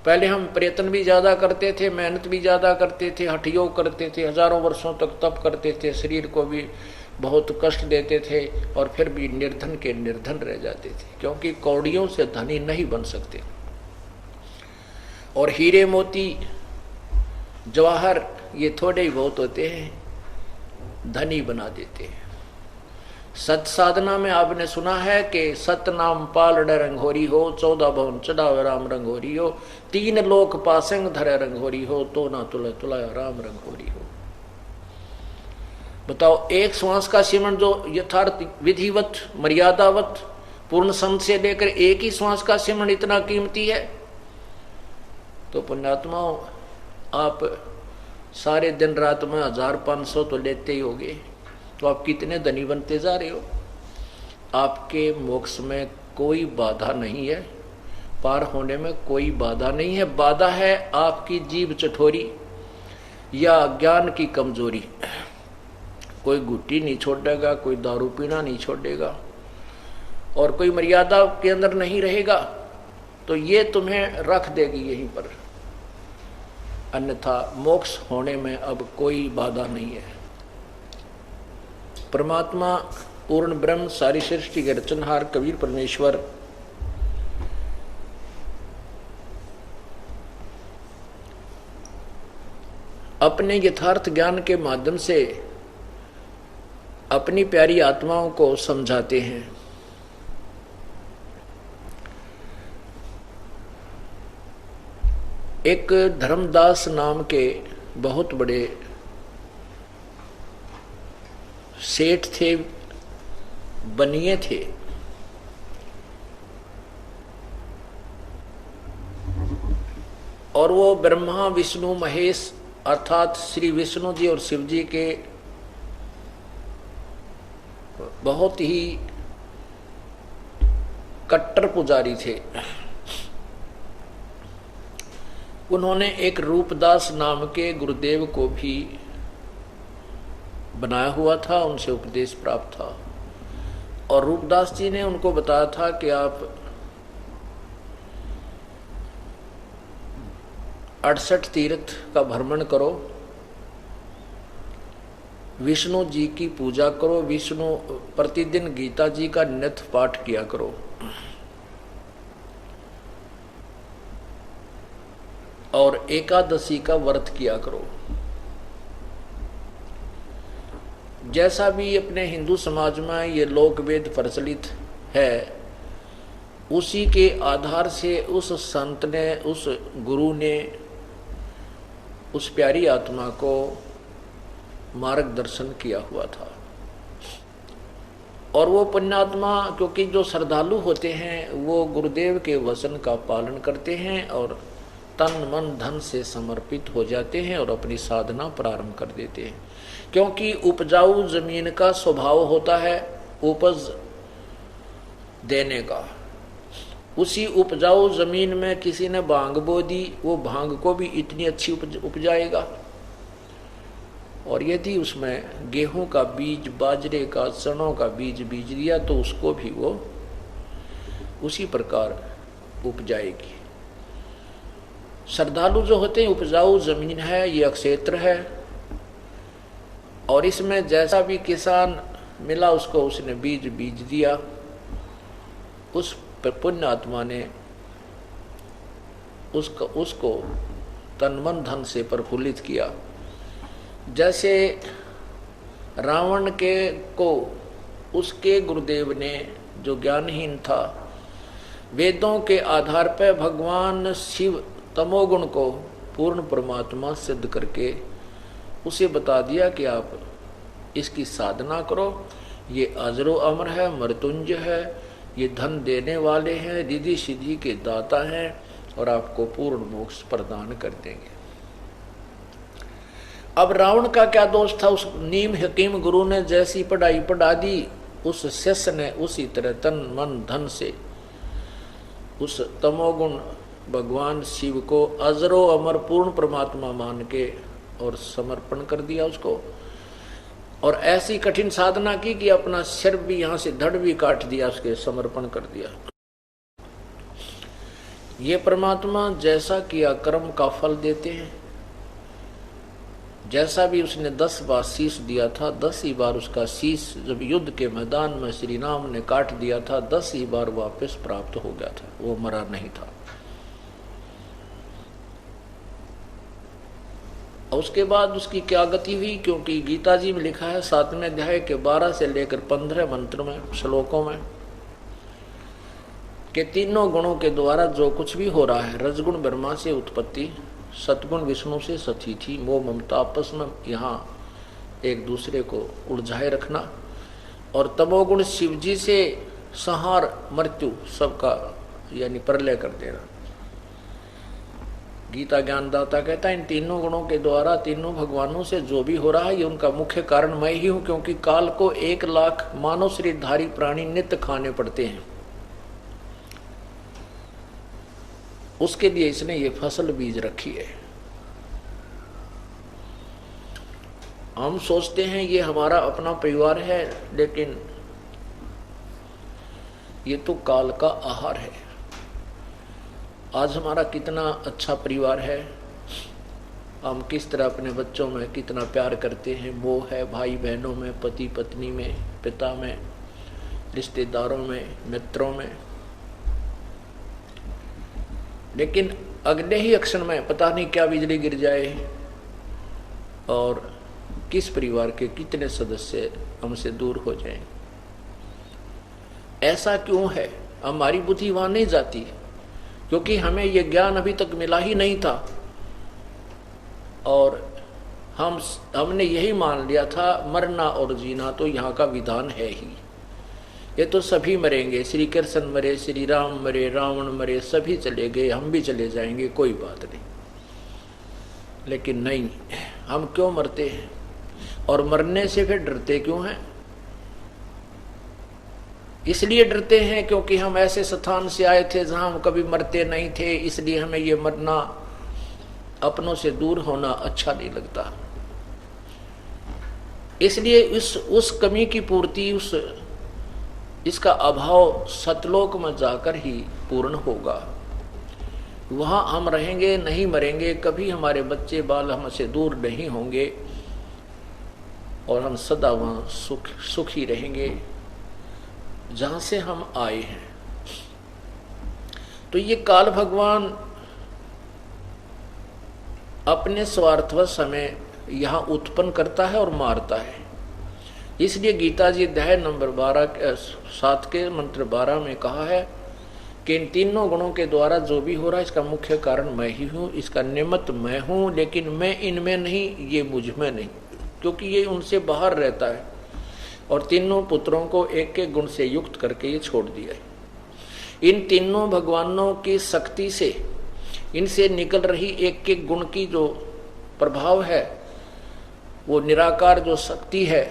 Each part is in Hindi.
पहले हम प्रयत्न भी ज्यादा करते थे, मेहनत भी ज्यादा करते थे, हठ योग करते थे, हजारों वर्षों तक तप करते थे, शरीर को भी बहुत कष्ट देते थे, और फिर भी निर्धन के निर्धन रह जाते थे, क्योंकि कौड़ियों से धनी नहीं बन सकते। और हीरे मोती जवाहर ये थोड़े ही बहुत होते हैं, धनी बना देते हैं। सत साधना में आपने सुना है कि सत नाम पालड़ रंगोरी हो, 14 भवन चढ़ावे राम रंगोरी हो, 3 लोक पासंग धरे रंगोरी हो, तो ना तुला तुला राम रंगोरी हो। बताओ, एक श्वास का सिमरण जो यथार्थ विधिवत मर्यादावत पूर्ण संत से लेकर एक ही श्वास का सिमरण इतना कीमती है, तो पुण्यात्माओं आप सारे दिन रात में 1500 तो लेते ही होगे, तो आप कितने धनी बनते जा रहे हो। आपके मोक्ष में कोई बाधा नहीं है, पार होने में कोई बाधा नहीं है। बाधा है आपकी जीभ चठोरी या ज्ञान की कमजोरी। कोई गुट्टी नहीं छोड़ेगा, कोई दारू पीना नहीं छोड़ेगा, और कोई मर्यादा के अंदर नहीं रहेगा, तो ये तुम्हें रख देगी यहीं पर। अन्यथा मोक्ष होने में अब कोई बाधा नहीं है। परमात्मा पूर्ण ब्रह्म सारी सृष्टि के रचनहार कबीर परमेश्वर अपने यथार्थ ज्ञान के माध्यम से अपनी प्यारी आत्माओं को समझाते हैं। एक धर्मदास नाम के बहुत बड़े सेठ थे, बनिए थे। और वो ब्रह्मा विष्णु महेश अर्थात श्री विष्णु जी और शिव जी के बहुत ही कट्टर पुजारी थे। उन्होंने एक रूपदास नाम के गुरुदेव को भी बनाया हुआ था, उनसे उपदेश प्राप्त था। और रूपदास जी ने उनको बताया था कि आप 68 तीर्थ का भ्रमण करो, विष्णु जी की पूजा करो, विष्णु प्रतिदिन गीता जी का नित्य पाठ किया करो, और एकादशी का व्रत किया करो। जैसा भी अपने हिंदू समाज में ये लोक वेद प्रचलित है, उसी के आधार से उस संत ने, उस गुरु ने उस प्यारी आत्मा को मार्गदर्शन किया हुआ था। और वो पुण्यात्मा, क्योंकि जो श्रद्धालु होते हैं वो गुरुदेव के वचन का पालन करते हैं और तन मन धन से समर्पित हो जाते हैं और अपनी साधना प्रारंभ कर देते हैं। क्योंकि उपजाऊ जमीन का स्वभाव होता है उपज देने का। उसी उपजाऊ जमीन में किसी ने भांग बो दी, वो भांग को भी इतनी अच्छी उपजाएगा। और यदि उसमें गेहूं का बीज, बाजरे का, चनों का बीज बीज दिया तो उसको भी वो उसी प्रकार उपजाएगी। श्रद्धालु जो होते हैं, उपजाऊ जमीन है, ये अक्षेत्र है, और इसमें जैसा भी किसान मिला उसको उसने बीज बीज दिया। उस पुण्य आत्मा ने उसको तन मन धन से प्रफुल्लित किया। जैसे रावण को उसके गुरुदेव ने, जो ज्ञानहीन था, वेदों के आधार पर भगवान शिव तमोगुण को पूर्ण परमात्मा सिद्ध करके उसे बता दिया कि आप इसकी साधना करो, ये अजरो अमर है, मृत्युंजय है, ये धन देने वाले हैं, रिद्धि सिद्धि के दाता हैं, और आपको पूर्ण मोक्ष प्रदान कर देंगे। अब रावण का क्या दोष था? उस नीम हकीम गुरु ने जैसी पढ़ाई पढ़ा दी, उस शिष्य ने उसी तरह तन मन धन से उस तमोगुण भगवान शिव को अजरो अमर पूर्ण परमात्मा मान के और समर्पण कर दिया उसको। और ऐसी कठिन साधना की कि अपना सिर भी, यहां से धड़ भी काट दिया, उसके समर्पण कर दिया। ये परमात्मा जैसा किया कर्म का फल देते हैं। जैसा भी उसने 10 बार शीश दिया था, 10 ही बार उसका शीश जब युद्ध के मैदान में श्री राम ने काट दिया था, 10 ही बार वापस प्राप्त हो गया था, वो मरा नहीं था। उसके बाद उसकी क्या गति हुई, क्योंकि गीता जी में लिखा है 7वें अध्याय के 12 से लेकर 15 मंत्र में, श्लोकों में, कि तीनों गुणों के द्वारा जो कुछ भी हो रहा है, रजगुण ब्रह्मा से उत्पत्ति, सतगुण विष्णु से सती थी, मोह ममता आपस में यहाँ एक दूसरे को उलझाए रखना, और तमोगुण शिव जी से संहार मृत्यु सबका यानी प्रलय कर देना। गीता ज्ञानदाता कहता है इन तीनों गुणों के द्वारा तीनों भगवानों से जो भी हो रहा है, ये उनका मुख्य कारण मैं ही हूँ, क्योंकि काल को 1 लाख मानव शरीरधारी प्राणी नित्य खाने पड़ते हैं। उसके लिए इसने ये फसल बीज रखी है। हम सोचते हैं ये हमारा अपना परिवार है, लेकिन ये तो काल का आहार है। आज हमारा कितना अच्छा परिवार है, हम किस तरह अपने बच्चों में कितना प्यार करते हैं, मोह है भाई बहनों में, पति पत्नी में, पिता में, रिश्तेदारों में, मित्रों में। लेकिन अगले ही क्षण में पता नहीं क्या बिजली गिर जाए और किस परिवार के कितने सदस्य हमसे दूर हो जाएं। ऐसा क्यों है? हमारी बुद्धि वहां नहीं जाती, क्योंकि हमें ये ज्ञान अभी तक मिला ही नहीं था, और हमने यही मान लिया था मरना और जीना तो यहाँ का विधान है ही, ये तो सभी मरेंगे, श्री कृष्ण मरे, श्री राम मरे, रावण मरे, सभी चले गए, हम भी चले जाएंगे, कोई बात नहीं। लेकिन नहीं, हम क्यों मरते हैं और मरने से फिर डरते क्यों हैं? इसलिए डरते हैं क्योंकि हम ऐसे स्थान से आए थे जहां हम कभी मरते नहीं थे, इसलिए हमें ये मरना, अपनों से दूर होना अच्छा नहीं लगता। इसलिए उस कमी की पूर्ति, इसका अभाव सतलोक में जाकर ही पूर्ण होगा। वहां हम रहेंगे, नहीं मरेंगे, कभी हमारे बच्चे बाल हमसे दूर नहीं होंगे, और हम सदा वहां सुखी रहेंगे जहां से हम आए हैं। तो ये काल भगवान अपने स्वार्थवश हमें यहां उत्पन्न करता है और मारता है। इसलिए गीता जी अध्याय नंबर 7 के मंत्र 12 में कहा है कि इन तीनों गुणों के द्वारा जो भी हो रहा है, इसका मुख्य कारण मैं ही हूँ, इसका निमित्त मैं हूँ, लेकिन मैं इनमें नहीं, ये मुझ में नहीं, क्योंकि ये उनसे बाहर रहता है। और तीनों पुत्रों को एक एक गुण से युक्त करके ये छोड़ दिया है। इन तीनों भगवानों की शक्ति से, इनसे निकल रही एक एक गुण की जो प्रभाव है, वो निराकार जो शक्ति है,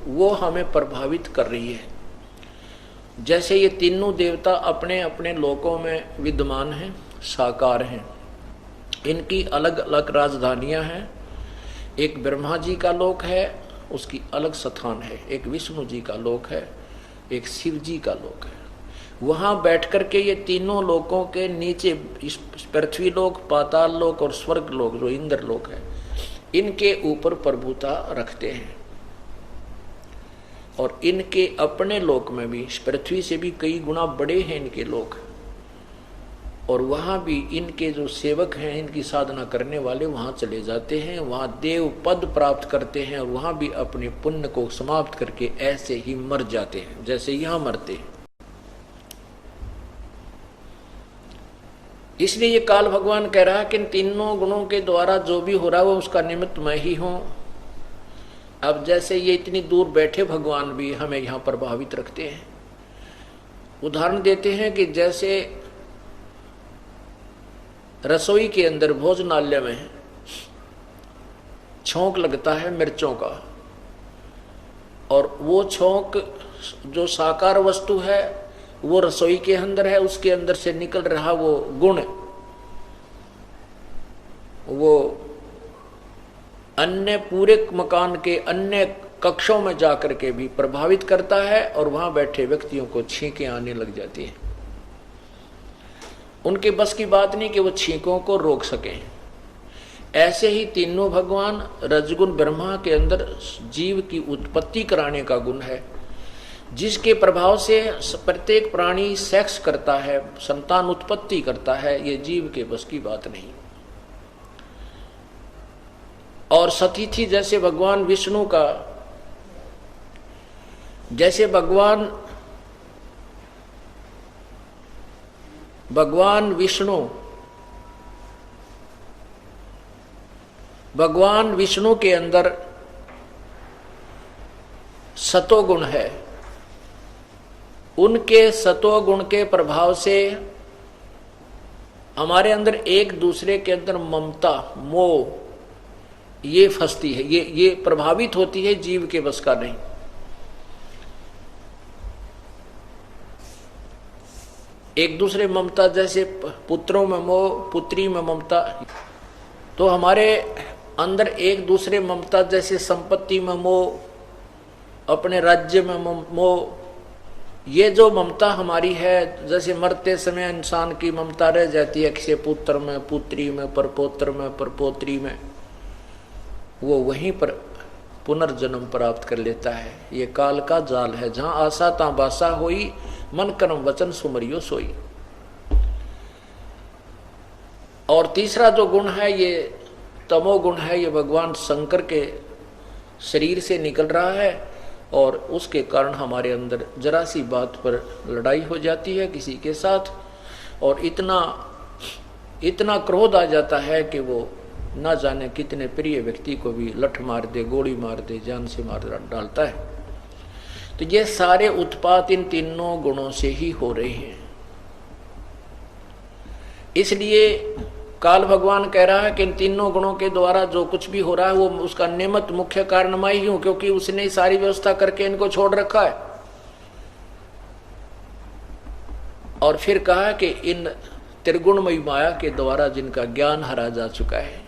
वो हमें प्रभावित कर रही है। जैसे ये तीनों देवता अपने अपने लोकों में विद्यमान हैं, साकार हैं, इनकी अलग अलग राजधानियां हैं। एक ब्रह्मा जी का लोक है, उसकी अलग स्थान है, एक विष्णु जी का लोक है, एक शिव जी का लोक है। वहां बैठ करके ये तीनों लोकों के नीचे पृथ्वी लोक, पाताल लोक और स्वर्ग लोक जो इंद्र लोक है, इनके ऊपर प्रभुता रखते हैं। और इनके अपने लोक में भी पृथ्वी से भी कई गुना बड़े हैं इनके लोक, और वहां भी इनके जो सेवक हैं, इनकी साधना करने वाले वहां चले जाते हैं, वहां देव पद प्राप्त करते हैं, और वहां भी अपने पुण्य को समाप्त करके ऐसे ही मर जाते हैं जैसे यहां मरते हैं। इसलिए ये काल भगवान कह रहा है कि इन तीनों गुणों के द्वारा जो भी हो रहा है वो उसका निमित्त मैं ही हूं। अब जैसे ये इतनी दूर बैठे भगवान भी हमें यहां प्रभावित रखते हैं। उदाहरण देते हैं कि जैसे रसोई के अंदर भोजनालय में छौंक लगता है मिर्चों का, और वो छौंक जो साकार वस्तु है वो रसोई के अंदर है, उसके अंदर से निकल रहा वो गुण, वो अन्य पूरे मकान के अन्य कक्षों में जाकर के भी प्रभावित करता है, और वहां बैठे व्यक्तियों को छींकें आने लग जाती हैं। उनके बस की बात नहीं कि वो छींकों को रोक सकें। ऐसे ही तीनों भगवान रजगुण ब्रह्मा के अंदर जीव की उत्पत्ति कराने का गुण है, जिसके प्रभाव से प्रत्येक प्राणी सेक्स करता है, संतान उत्पत्ति करता है। ये जीव के बस की बात नहीं। और सतीथि जैसे भगवान विष्णु का, जैसे भगवान विष्णु के अंदर सतोगुण है। उनके सतोगुण के प्रभाव से हमारे अंदर एक दूसरे के अंदर ममता, मोह ये फंसती है, ये प्रभावित होती है, जीव के बस का नहीं। एक दूसरे ममता, जैसे पुत्रों में मोह, पुत्री में ममता, तो हमारे अंदर एक दूसरे ममता, जैसे संपत्ति में मोह, अपने राज्य में मोह, ये जो ममता हमारी है, जैसे मरते समय इंसान की ममता रह जाती है किसी पुत्र में, पुत्री में, परपोत्र में, परपोत्री में, वो वहीं पर पुनर्जन्म प्राप्त कर लेता है। ये काल का जाल है, जहां आशा ता बासा होई, मन कर्म वचन सुमरियो सोई। और तीसरा जो गुण है ये तमोगुण है, ये भगवान शंकर के शरीर से निकल रहा है, और उसके कारण हमारे अंदर जरा सी बात पर लड़ाई हो जाती है किसी के साथ, और इतना क्रोध आ जाता है कि वो ना जाने कितने प्रिय व्यक्ति को भी लठ मार दे, गोली मार दे, जान से मार डालता है। तो ये सारे उत्पात इन तीनों गुणों से ही हो रहे हैं। इसलिए काल भगवान कह रहा है कि इन तीनों गुणों के द्वारा जो कुछ भी हो रहा है वो उसका निमित्त मुख्य कारण मैं ही हूं, क्योंकि उसने ही सारी व्यवस्था करके इनको छोड़ रखा है। और फिर कहा कि इन त्रिगुणमयी माया के द्वारा जिनका ज्ञान हरा जा चुका है,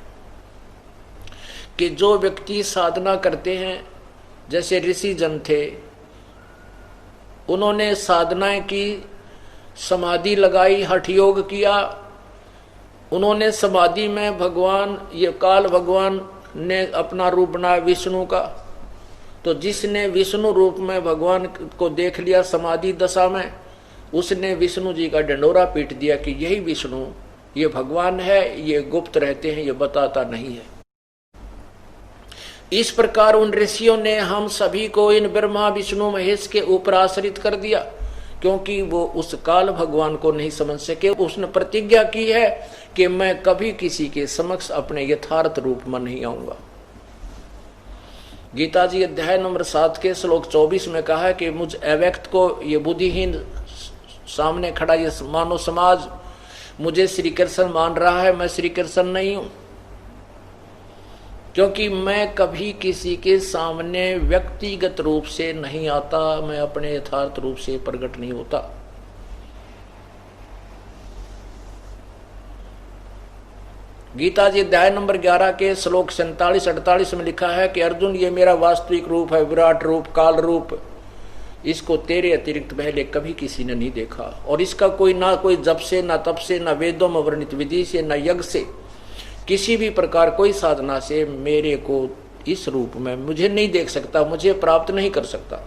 कि जो व्यक्ति साधना करते हैं, जैसे ऋषि जन थे, उन्होंने साधनाएं की, समाधि लगाई, हठ योग किया, उन्होंने समाधि में भगवान, ये काल भगवान ने अपना रूप बनाया विष्णु का। तो जिसने विष्णु रूप में भगवान को देख लिया समाधि दशा में, उसने विष्णु जी का डंडोरा पीट दिया कि यही विष्णु, ये भगवान है, ये गुप्त रहते हैं, ये बताता नहीं है। इस प्रकार उन ऋषियों ने हम सभी को इन ब्रह्मा विष्णु महेश के ऊपर आश्रित कर दिया, क्योंकि वो उस काल भगवान को नहीं समझ सके। उसने प्रतिज्ञा की है कि मैं कभी किसी के समक्ष अपने यथार्थ रूप में नहीं आऊंगा। गीता जी अध्याय नंबर 7 के श्लोक 24 में कहा है कि मुझ अव्यक्त को, ये बुद्धिहीन सामने खड़ा ये मानव समाज मुझे श्री कृष्ण मान रहा है, मैं श्री कृष्ण नहीं हूं, क्योंकि मैं कभी किसी के सामने व्यक्तिगत रूप से नहीं आता, मैं अपने यथार्थ रूप से प्रकट नहीं होता। गीता जी अध्याय नंबर 11 के श्लोक 47-48 में लिखा है कि अर्जुन, ये मेरा वास्तविक रूप है, विराट रूप, काल रूप, इसको तेरे अतिरिक्त पहले कभी किसी ने नहीं देखा, और इसका कोई ना कोई जप से, ना तप से, ना वेदों में वर्णित विधि से, ना यज्ञ से, किसी भी प्रकार कोई साधना से मेरे को इस रूप में मुझे नहीं देख सकता, मुझे प्राप्त नहीं कर सकता।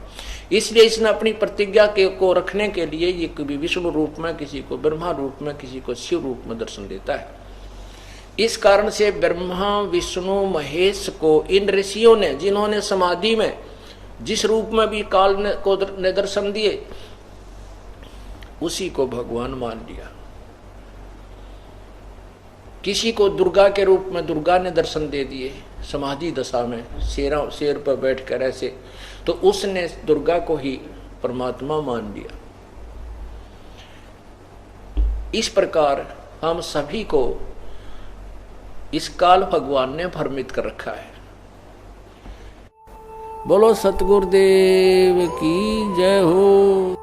इसलिए इसने अपनी प्रतिज्ञा को रखने के लिए ये कभी विष्णु रूप में, किसी को ब्रह्मा रूप में, किसी को शिव रूप में दर्शन देता है। इस कारण से ब्रह्मा विष्णु महेश को इन ऋषियों ने, जिन्होंने समाधि में जिस रूप में भी काल ने दर्शन दिए, उसी को भगवान मान लिया। किसी को दुर्गा के रूप में दुर्गा ने दर्शन दे दिए समाधि दशा में, शेर पर बैठकर ऐसे, तो उसने दुर्गा को ही परमात्मा मान लिया। इस प्रकार हम सभी को इस काल भगवान ने भ्रमित कर रखा है। बोलो सतगुरुदेव की जय हो।